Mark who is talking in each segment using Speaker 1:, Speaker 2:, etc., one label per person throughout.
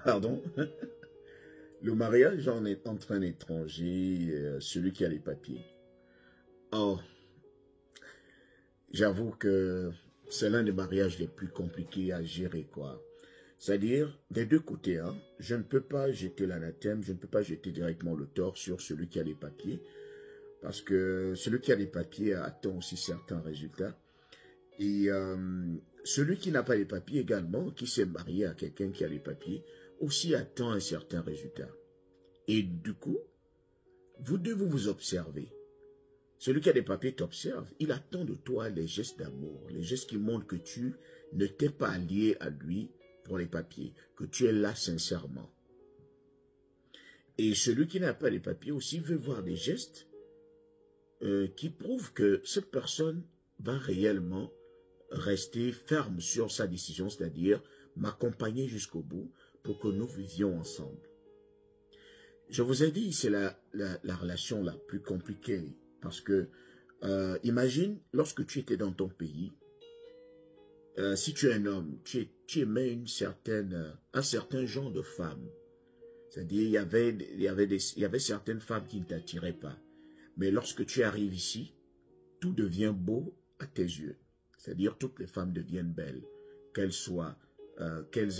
Speaker 1: pardon, le mariage entre un étranger, celui qui a les papiers. Or, j'avoue que c'est l'un des mariages les plus compliqués à gérer, quoi. C'est-à-dire, des deux côtés, hein, je ne peux pas jeter l'anathème, je ne peux pas jeter directement le tort sur celui qui a les papiers, parce que celui qui a les papiers attend aussi certains résultats. Et celui qui n'a pas les papiers également, qui s'est marié à quelqu'un qui a les papiers, aussi attend un certain résultat. Et du coup, vous deux, vous observez. Celui qui a des papiers t'observe, il attend de toi les gestes d'amour, les gestes qui montrent que tu ne t'es pas lié à lui pour les papiers, que tu es là sincèrement. Et celui qui n'a pas les papiers aussi veut voir des gestes qui prouvent que cette personne va réellement rester ferme sur sa décision, c'est-à-dire m'accompagner jusqu'au bout pour que nous vivions ensemble. Je vous ai dit, c'est la relation la plus compliquée parce que imagine lorsque tu étais dans ton pays, si tu es un homme, tu aimais un certain genre de femme. C'est-à-dire, il y avait certaines femmes qui ne t'attiraient pas. Mais lorsque tu arrives ici, tout devient beau à tes yeux. C'est-à-dire, toutes les femmes deviennent belles, qu'elles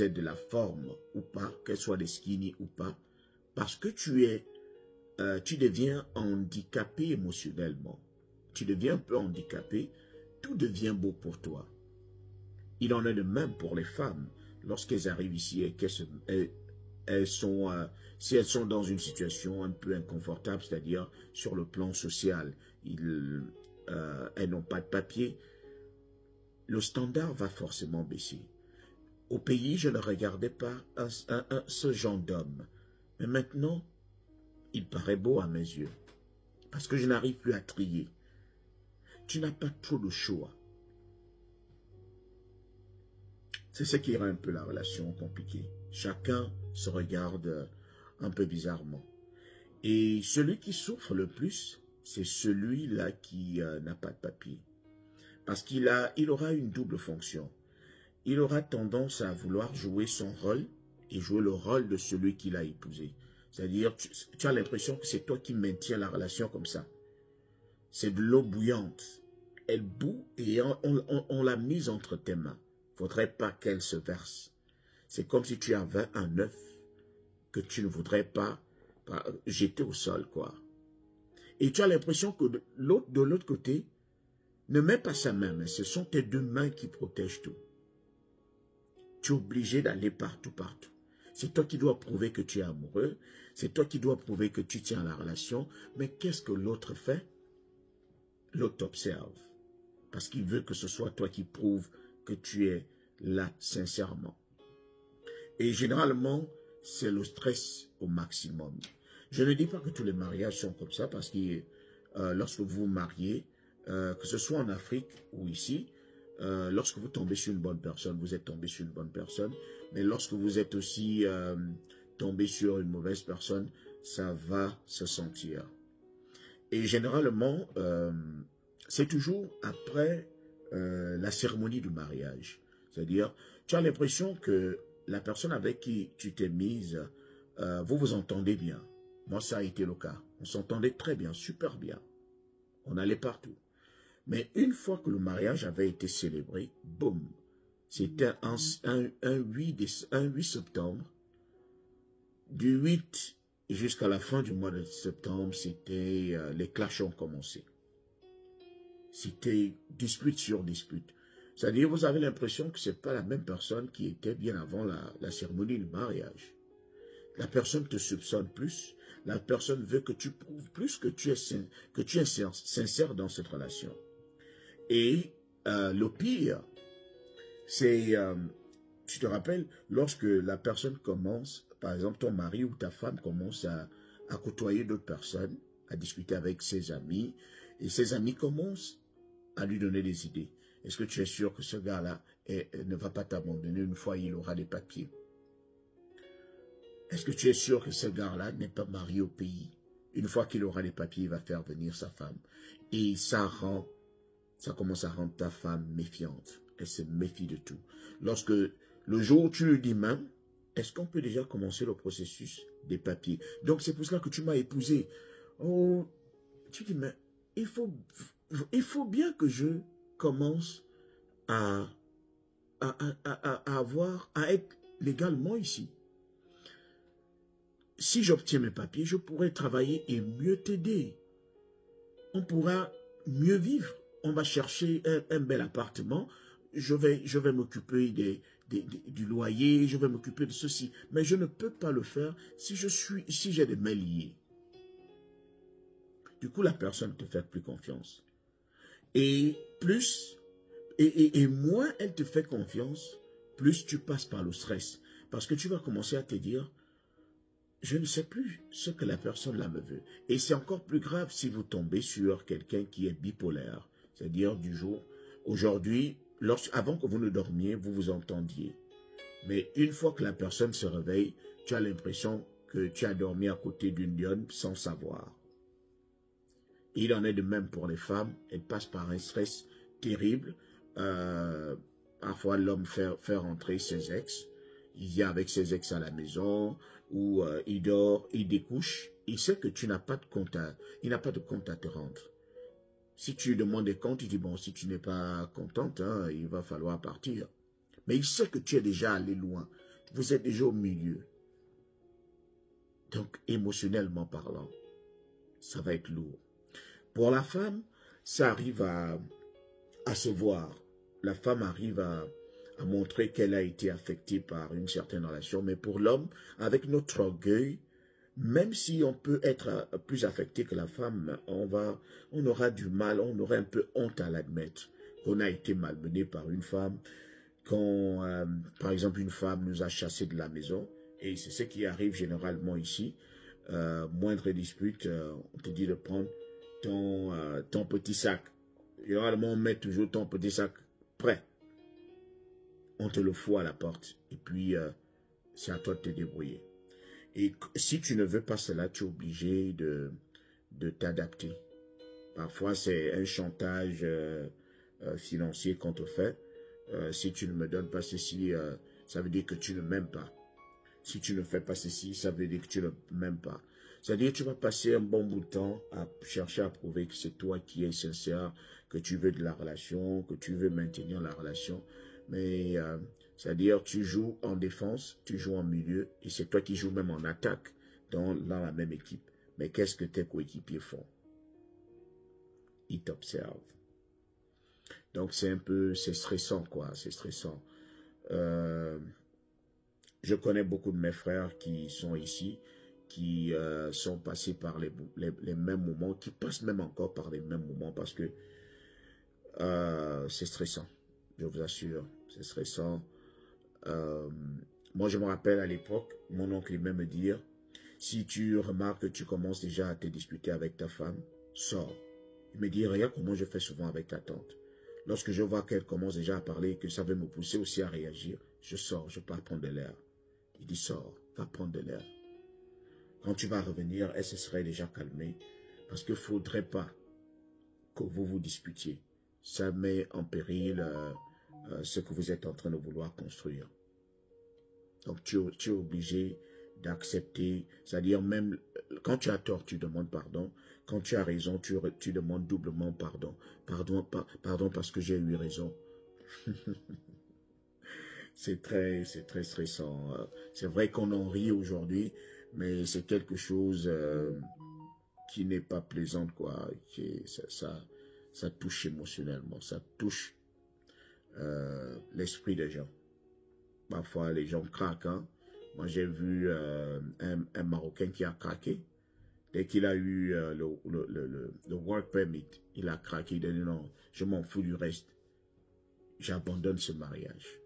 Speaker 1: aient de la forme ou pas, qu'elles soient des skinny ou pas, parce que tu deviens handicapé émotionnellement. Tu deviens un peu handicapé, tout devient beau pour toi. Il en est de même pour les femmes. Lorsqu'elles arrivent ici et si elles sont dans une situation un peu inconfortable, c'est-à-dire sur le plan social, elles n'ont pas de papier, le standard va forcément baisser. Au pays, je ne regardais pas ce genre d'homme. Mais maintenant, il paraît beau à mes yeux. Parce que je n'arrive plus à trier. Tu n'as pas trop de choix. C'est ce qui rend un peu la relation compliquée. Chacun se regarde un peu bizarrement. Et celui qui souffre le plus, c'est celui-là qui n'a pas de papier. Parce qu'il aura une double fonction. Il aura tendance à vouloir jouer son rôle et jouer le rôle de celui qu'il a épousé. C'est-à-dire, tu as l'impression que c'est toi qui maintiens la relation comme ça. C'est de l'eau bouillante. Elle bout et on l'a mise entre tes mains. Faudrait pas qu'elle se verse. C'est comme si tu avais un œuf que tu ne voudrais pas jeter au sol, quoi. Et tu as l'impression que de l'autre côté, ne mets pas sa main, mais ce sont tes deux mains qui protègent tout. Tu es obligé d'aller partout. C'est toi qui dois prouver que tu es amoureux, c'est toi qui dois prouver que tu tiens à la relation, mais qu'est-ce que l'autre fait? L'autre t'observe, parce qu'il veut que ce soit toi qui prouve que tu es là sincèrement. Et généralement, c'est le stress au maximum. Je ne dis pas que tous les mariages sont comme ça, parce que lorsque vous vous mariez, que ce soit en Afrique ou ici, lorsque vous tombez sur une bonne personne, vous êtes tombé sur une bonne personne, mais lorsque vous êtes aussi tombé sur une mauvaise personne, ça va se sentir. Et généralement, c'est toujours après la cérémonie du mariage. C'est-à-dire, tu as l'impression que la personne avec qui tu t'es mise, vous vous entendez bien. Moi, ça a été le cas. On s'entendait très bien, super bien. On allait partout. Mais une fois que le mariage avait été célébré, boum, c'était un 8 septembre. Du 8 jusqu'à la fin du mois de septembre, c'était les clashs ont commencé. C'était dispute sur dispute. C'est-à-dire, vous avez l'impression que c'est pas la même personne qui était bien avant la cérémonie du mariage. La personne te soupçonne plus. La personne veut que tu prouves plus que tu es sincère dans cette relation. Et le pire, c'est, tu te rappelles, lorsque la personne commence, par exemple ton mari ou ta femme commence à côtoyer d'autres personnes, à discuter avec ses amis, et ses amis commencent à lui donner des idées. Est-ce que tu es sûr que ce gars-là ne va pas t'abandonner une fois il aura des papiers? Est-ce que tu es sûr que ce gars-là n'est pas marié au pays? Une fois qu'il aura les papiers, il va faire venir sa femme. Et ça commence à rendre ta femme méfiante. Elle se méfie de tout. Lorsque le jour où tu lui dis même, est-ce qu'on peut déjà commencer le processus des papiers? Donc, c'est pour cela que tu m'as épousé. Oh, tu dis, mais il faut bien que je commence à être légalement ici. Si j'obtiens mes papiers, je pourrai travailler et mieux t'aider. On pourra mieux vivre. On va chercher un bel appartement. Je vais m'occuper du loyer, je vais m'occuper de ceci. Mais je ne peux pas le faire si j'ai des mains liées. Du coup, la personne ne te fait plus confiance. Et moins elle te fait confiance, plus tu passes par le stress. Parce que tu vas commencer à te dire, je ne sais plus ce que la personne là me veut. Et c'est encore plus grave si vous tombez sur quelqu'un qui est bipolaire. C'est-à-dire du jour, aujourd'hui, avant que vous ne dormiez, vous vous entendiez. Mais une fois que la personne se réveille, tu as l'impression que tu as dormi à côté d'une lionne sans savoir. Il en est de même pour les femmes. Elles passent par un stress terrible. Parfois, l'homme fait rentrer ses ex. Il vient avec ses ex à la maison, ou il dort, il découche. Il sait que tu n'as pas de compte il n'a pas de compte à te rendre. Si tu lui demandes des comptes, il dit, bon, si tu n'es pas contente, hein, il va falloir partir. Mais il sait que tu es déjà allé loin. Vous êtes déjà au milieu. Donc, émotionnellement parlant, ça va être lourd. Pour la femme, ça arrive à se voir. La femme arrive à montrer qu'elle a été affectée par une certaine relation. Mais pour l'homme, avec notre orgueil, même si on peut être plus affecté que la femme, on aura du mal, on aura un peu honte à l'admettre qu'on a été malmené par une femme. Quand, par exemple, une femme nous a chassés de la maison, et c'est ce qui arrive généralement ici, moindre dispute, on te dit de prendre ton petit sac. Généralement, on met toujours ton petit sac prêt. On te le fout à la porte. Et puis, c'est à toi de te débrouiller. Et si tu ne veux pas cela, tu es obligé de t'adapter. Parfois, c'est un chantage financier qu'on te fait. Si tu ne me donnes pas ceci, ça veut dire que tu ne m'aimes pas. Si tu ne fais pas ceci, ça veut dire que tu ne m'aimes pas. C'est-à-dire que tu vas passer un bon bout de temps à chercher à prouver que c'est toi qui es sincère, que tu veux de la relation, que tu veux maintenir la relation. Mais c'est-à-dire tu joues en défense, tu joues en milieu, et c'est toi qui joues même en attaque dans la même équipe. Mais qu'est-ce que tes coéquipiers font? Ils t'observent. Donc c'est stressant quoi, c'est stressant. Je connais beaucoup de mes frères qui sont ici, qui sont passés par les mêmes moments, qui passent même encore par les mêmes moments parce que c'est stressant, je vous assure, c'est stressant. Moi, je me rappelle à l'époque, mon oncle aimait me dire, si tu remarques que tu commences déjà à te disputer avec ta femme, sors. Il me dit, regarde comment je fais souvent avec ta tante. Lorsque je vois qu'elle commence déjà à parler et que ça veut me pousser aussi à réagir, je sors, je pars prendre de l'air. Il dit, sors, va prendre de l'air. Quand tu vas revenir, elle se serait déjà calmée. Parce qu'il ne faudrait pas que vous vous disputiez. Ça met en péril ce que vous êtes en train de vouloir construire. Donc tu es obligé d'accepter, c'est-à-dire même quand tu as tort, tu demandes pardon. Quand tu as raison, tu demandes doublement pardon. Pardon parce que j'ai eu raison. C'est très stressant. C'est vrai qu'on en rit aujourd'hui, mais c'est quelque chose qui n'est pas plaisant, quoi. Ça touche émotionnellement, ça touche l'esprit des gens. Parfois, les gens craquent. Hein. Moi, j'ai vu un Marocain qui a craqué. Dès qu'il a eu le work permit, il a craqué. Il a dit non, je m'en fous du reste. J'abandonne ce mariage.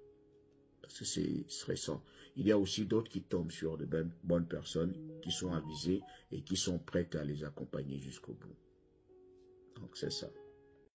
Speaker 1: Parce que c'est stressant. Il y a aussi d'autres qui tombent sur de bonnes personnes, qui sont avisées et qui sont prêtes à les accompagner jusqu'au bout. Donc, c'est ça.